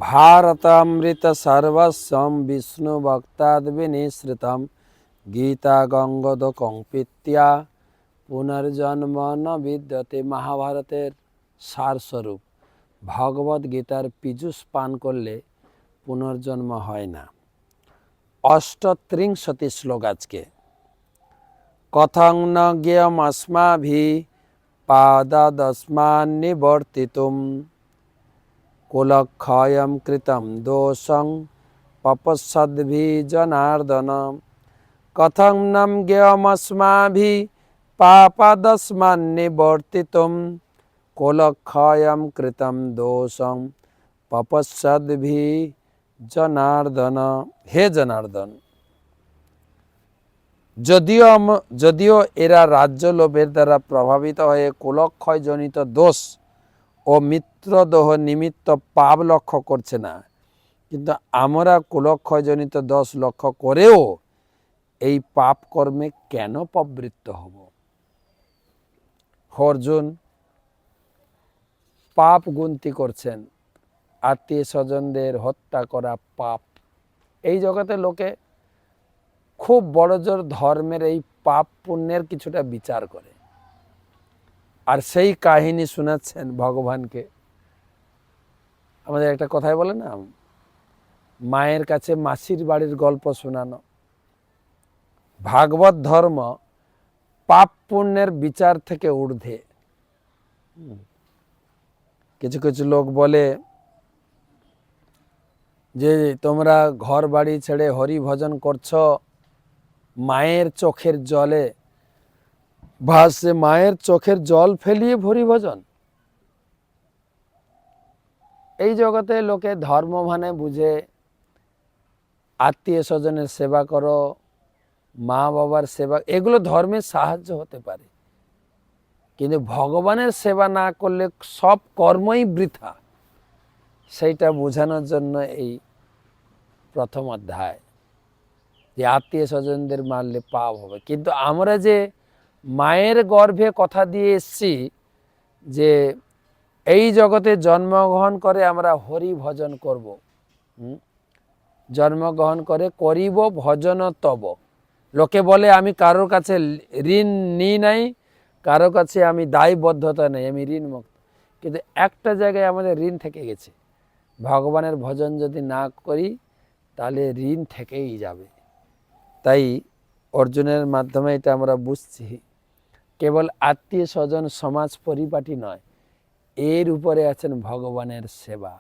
भारतामृत सर्वस्वं विष्णु भक्ताद् विनिश्रितं गीता गंगद कंपित्या पुनर्जन्म न विद्यते। महाभारतेर सारस्वरूप भगवद गीतार पीयूष पान करले पुनर्जन्म হয় না। 38 শ্লোক আজকে। কথং ন জ্ঞেয়মস্মাভিঃ পাদাদস্মান্নিবর্তিতুম কুলক্ষয়ং কৃতম দোষং পপঃসদ্ভিঃ জনার্দন। কথং ন জ্ঞেয়মস্মাভিঃ পাপাদস্মান্নিবর্তিতুম কুলক্ষয়ং কৃতম দোষং পপঃসদ্ভিঃ জনার্দন। হে জনার্দন, যদিও এরা রাজ্য লোভের দ্বারা প্রভাবিত হয়ে কুলক্ষয়জনিত দোষ ও মিত্রদোহ নিমিত্ত পাপ লক্ষ্য করছে না, কিন্তু আমরা কুলক্ষয়জনিত দোষ লক্ষ্য করেও এই পাপ কর্মে কেন প্রবৃত্ত হব? অর্জুন পাপ গুনতি করছেন, আত্মীয় স্বজনদের হত্যা করা পাপ। এই জগতে লোকে খুব বড় জোর ধর্মের এই পাপ পুণ্যের কিছুটা বিচার করে, আর সেই কাহিনী শোনাচ্ছেন ভগবানকে। আমাদের একটা কথাই বলে না, মায়ের কাছে মাসির বাড়ির গল্প শোনানো। ভাগবত ধর্ম পাপ পুণ্যের বিচার থেকে ঊর্ধ্বে। কিছু কিছু লোক বলে যে তোমরা ঘর বাড়ি ছেড়ে হরি ভজন করছো, মায়ের চোখের জলে ভাসে, মায়ের চোখের জল ফেলিয়ে হরি ভজন। এই জগতে লোকে ধর্ম মানে বুঝে আত্মীয় স্বজনের সেবা করো, মা বাবার সেবা, এগুলো ধর্মের সাহায্য হতে পারে, কিন্তু ভগবানের সেবা না করলে সব কর্মই বৃথা। সেইটা বোঝানোর জন্য এই প্রথম অধ্যায়, যে আত্মীয় স্বজনদের মারলে পাপ হবে। কিন্তু আমরা যে মায়ের গর্ভে কথা দিয়ে এসছি যে এই জগতে জন্মগ্রহণ করে আমরা হরি ভজন করব, জন্মগ্রহণ করে করিব ভজন তব। লোকে বলে আমি কারোর কাছে ঋণ নিই নাই, কারো কাছে আমি দায়বদ্ধতা নেই, আমি ঋণ মুক্ত। কিন্তু একটা জায়গায় আমাদের ঋণ থেকে গেছে, ভগবানের ভজন যদি না করি তাহলে ঋণ থেকেই যাবে। তাই অর্জুনের মাধ্যমে এটা আমরা বুঝছি, কেবল আত্মীয় স্বজন সমাজ পরিপাটি নয়, এর উপরে আছেন ভগবানের সেবা।